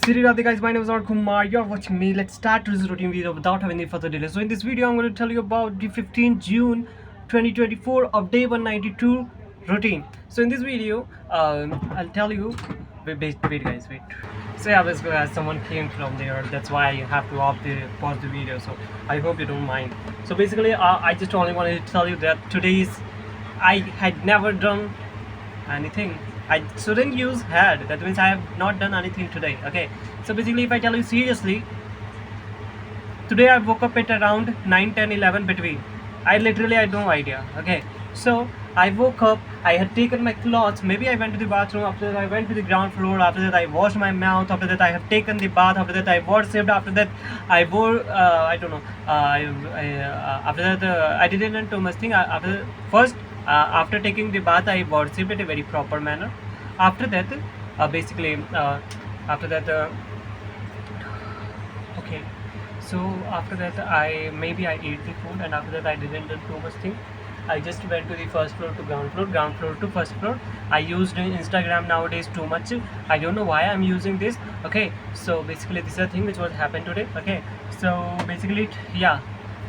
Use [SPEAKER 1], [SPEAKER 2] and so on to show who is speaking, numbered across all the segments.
[SPEAKER 1] Siri Radhe guys, my name is Arun Kumar. You're watching me. Let's start this routine video without having any further delay. So in this video, I'm going to tell you about the 15th June 2024 of day 192 routine. So in this video, I'll tell you. Wait guys, wait. So yeah, basically, someone came from there. That's why I have to pause the video. So I hope you don't mind. So basically, I just only wanted to tell you that I had never done anything. I shouldn't use had. That means I have not done anything today. Okay. So basically, if I tell you seriously, today I woke up at around 9, 10, 11 between. I had no idea. Okay. So I woke up. I had taken my clothes. Maybe I went to the bathroom. After that, I went to the ground floor. After that, I washed my mouth. After that, I have taken the bath. After that, I worshipped. After that, I wore. I don't know. After that, I didn't do much thing. After taking the bath, I worshipped in a very proper manner. After that, basically, after that, okay. So after that, I ate the food, and after that, I didn't do too much thing. I just went to the first floor to ground floor to first floor. I used Instagram nowadays too much. I don't know why I'm using this. Okay, so basically, this is a thing which was happened today. Okay, so basically, yeah.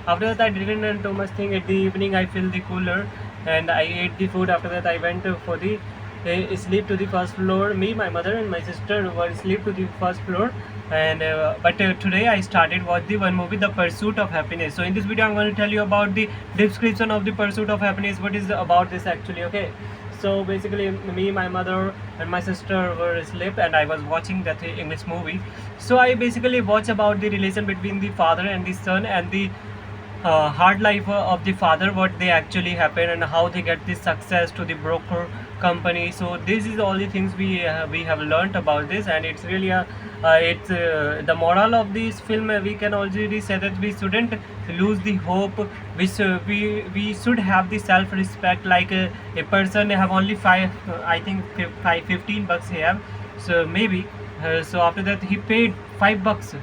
[SPEAKER 1] After that, I didn't do much thing. At the evening, I filled the cooler and I ate the food. After that, I went for the sleep to the first floor. Me, my mother, and my sister were asleep to the first floor. And but today I started watch the one movie, The Pursuit of Happiness. So in this video, I'm going to tell you about the description of The Pursuit of Happiness. What is about this actually? Okay. So basically, me, my mother, and my sister were asleep, and I was watching that English movie. So I basically watch about the relation between the father and the son, and the hard life of the father, what they actually happen, and how they get this success to the broker company. So this is all the things we have learned about this, and it's really it's the moral of this film. We can already say that we shouldn't lose the hope. We should have the self respect. Like a person have only five, I think $15 he have. So maybe so after that he paid $5.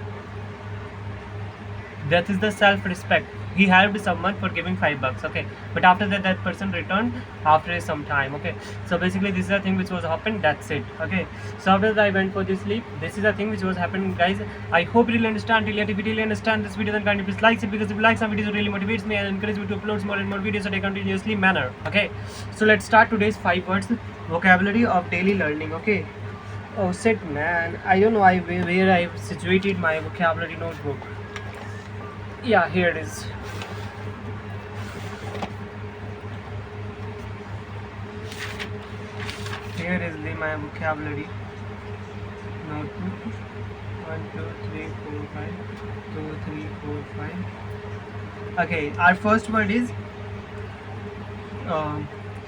[SPEAKER 1] That is the self-respect. He helped someone for giving $5. Okay, but after that, that person returned after some time. Okay, so basically, this is the thing which was happened. That's it. Okay, so after that, I went for the sleep. This is the thing which was happening, guys. I hope you really understand. Really, if you really understand this video, then kindly please like it, because if you like some videos, it really motivates me and encourages me to upload more and more videos at a continuously manner. Okay, so let's start today's 5 words vocabulary of daily learning. Okay. Oh shit, man! I don't know where I situated my vocabulary notebook. Yeah, here it is. Here is my vocabulary notebook. 1 2 3 4 5 2 3 4 5. Okay, our first word is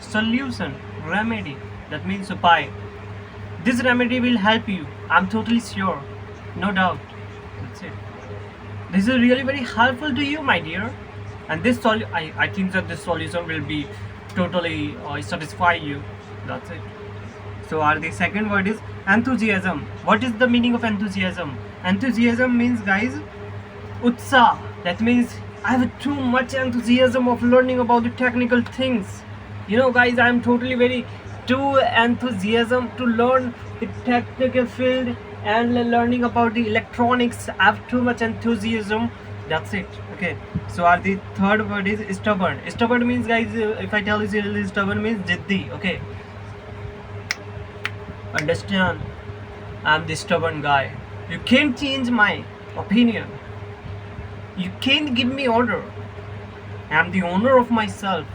[SPEAKER 1] solution, remedy. That means upay. This remedy will help you. I'm totally sure, no doubt. That's it. This is really very helpful to you, my dear. And I think that this solution will be totally satisfy you. That's it. So the second word is enthusiasm. What is the meaning of enthusiasm? Enthusiasm means, guys, utsa. That means I have too much enthusiasm of learning about the technical things. You know, guys, I am totally very too enthusiasm to learn the technical field and learning about the electronics. I have too much enthusiasm. That's it. Okay, so the third word is stubborn. Stubborn means, guys, if I tell you stubborn means jiddi. Okay, understand, I'm the stubborn guy. You can't change my opinion. You can't give me order. I'm the owner of myself.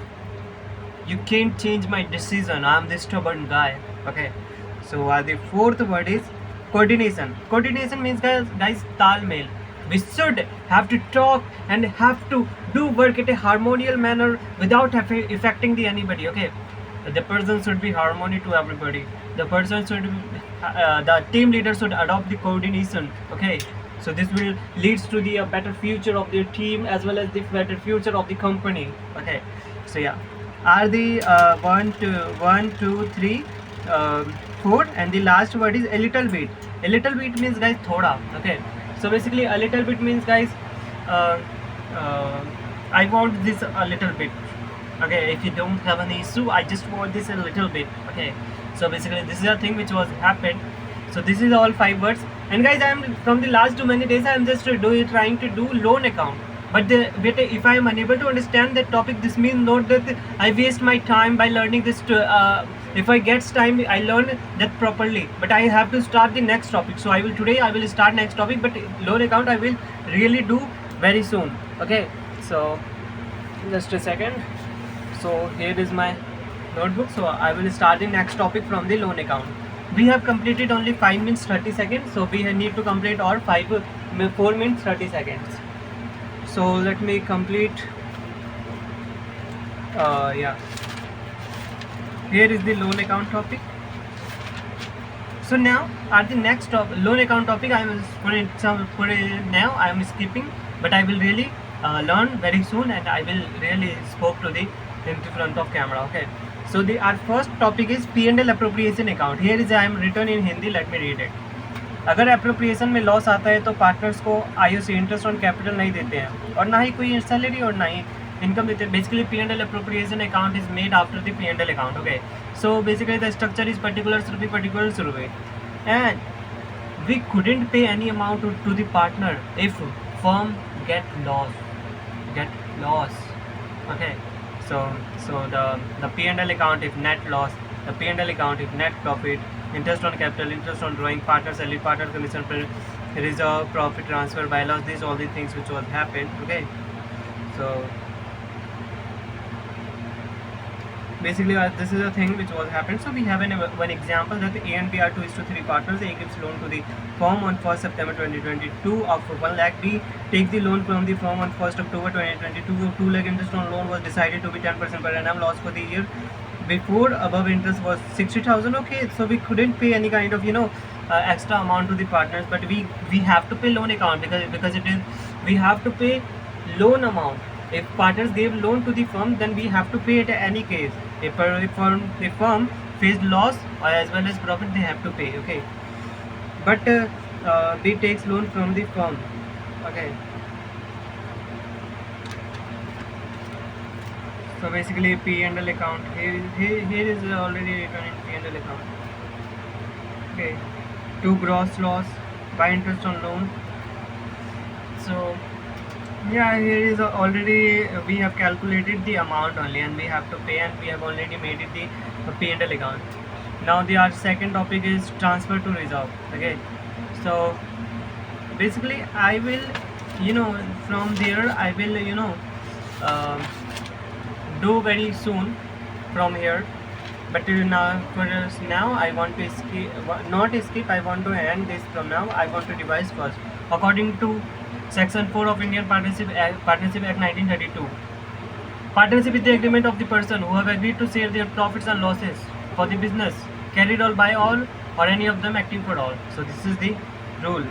[SPEAKER 1] You can't change my decision. I'm the stubborn guy. Okay, so the fourth word is coordination. Coordination means, guys, talmel. We should have to talk and have to do work at a harmonious manner without affecting anybody. Okay, the person should be harmony to everybody. The person should the team leader should adopt the coordination. Okay, so this will leads to the better future of their team as well as the better future of the company. Okay, so yeah, are the 1 2 3 4, and the last word is a little bit. A little bit means, guys, thoda. Okay, so basically a little bit means, guys, I want this a little bit. Okay, if you don't have an issue, I just want this a little bit. Okay, so basically this is a thing which was happened. So this is all 5 words. And guys, I am from the last too many days I am just trying to do loan account. But if I am unable to understand that topic, this means not that I waste my time by learning this. If I get time, I learn that properly. But I have to start the next topic. So I will start next topic. But loan account I will really do very soon. Okay. So just a second. So here is my notebook. So I will start the next topic from the loan account. We have completed only 5 minutes 30 seconds. So we need to complete our 4 minutes 30 seconds. So let me complete. Yeah, here is the loan account topic. So now at the next loan account topic, I will put it now. I am skipping, but I will really learn very soon, and I will really spoke to the in front of camera. Okay. So our first topic is P&L appropriation account. Here is I am written in Hindi. Let me read it. अगर appropriation में loss आता है तो partners को IOC interest on capital नहीं देते हैं और ना ही कोई सैलरी और ना ही इनकम देते हैं. Basically P&L appropriation account is made after the P&L account. Okay, so basically the structure is particulars rupee, and we couldn't pay any amount to the partner if firm get loss. Okay, so the P&L account if net loss, the P&L account if net profit, interest on capital, interest on drawing, partner salary, partner commission, reserve, profit transfer, bylaws, these all the things which was happened. Okay, so basically this is a thing which was happened. So we have one example that A and B are 2:3 partners. A gives loan to the firm on 1st September 2022 of 1 lakh. B takes the loan from the firm on 1st October 2022. 2 lakh interest on loan was decided to be 10% per annum. Loss for the year before above interest was 60,000. Okay, so we couldn't pay any kind of extra amount to the partners, but we have to pay loan account because it is we have to pay loan amount. If partners gave loan to the firm, then we have to pay it in any case. If the firm faced loss as well as profit, they have to pay. Okay, but B takes loan from the firm. Okay. So basically P&L account, here is already written in P&L account. Okay, to gross loss by interest on loan. So yeah, here is already we have calculated the amount only, and we have to pay, and we have already made it the P&L account. Now our second topic is transfer to reserve. Okay, so basically I will from there I will do very soon from here, but now I want to skip, I want to end this from now. I want to revise first according to Section 4 of Indian Partnership Act 1932. Partnership is the agreement of the person who have agreed to share their profits and losses for the business carried on by all or any of them acting for all. So this is the rule.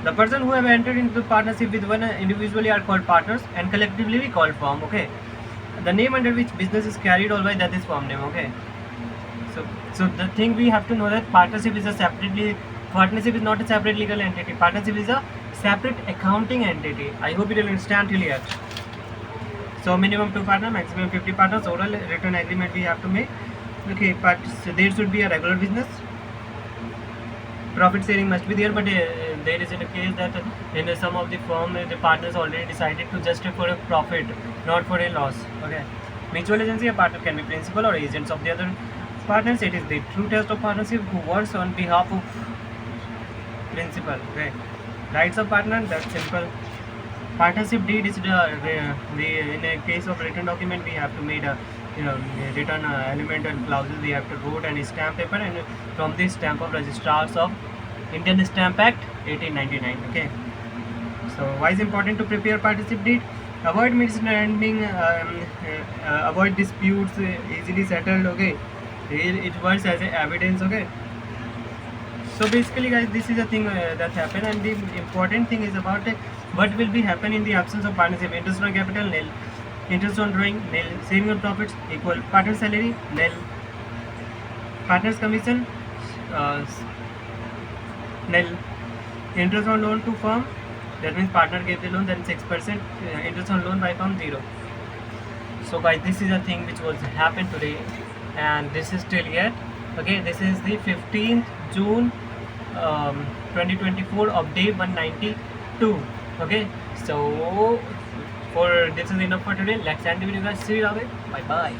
[SPEAKER 1] The person who have entered into partnership with one individually are called partners, and collectively we call firm. Okay, the name under which business is carried all by that is firm name. Okay, so the thing we have to know that partnership is not a separate legal entity. Partnership is a separate accounting entity. I hope you will understand till yet. So minimum 2 partners, maximum 50 partners. Oral written agreement we have to make. Okay, but so there should be a regular business. Profit sharing must be there, but there is a case that in some of the firm the partners already decided to just for a profit, not for a loss. Okay, mutual agency, a partner can be principal or agents of the other partners. It is the true test of partnership who works on behalf of principal. Okay, rights of partner, that's simple. Partnership deed is the in a case of written document we have to make a written element and clauses we have to wrote and stamp paper, and from this stamp of registrars of Indian Stamp Act 1899. Okay, so why is important to prepare partnership deed? Avoid misunderstanding, avoid disputes, easily settled. Okay, it works as a evidence. Okay, so basically guys, this is a thing that happened, and the important thing is about what will be happen in the absence of partnership. Interest on capital nil, interest on drawing nil, saving on profits equal, partner salary nil, partners commission nil, interest on loan to firm, that means partner gave the loan, then 6% interest on loan by firm 0. So guys, this is a thing which was happened today, and this is till yet. Okay, this is the 15th June 2024 of day 192. Okay, so for this is enough for today. Let's end the video, guys. See you again. Bye bye.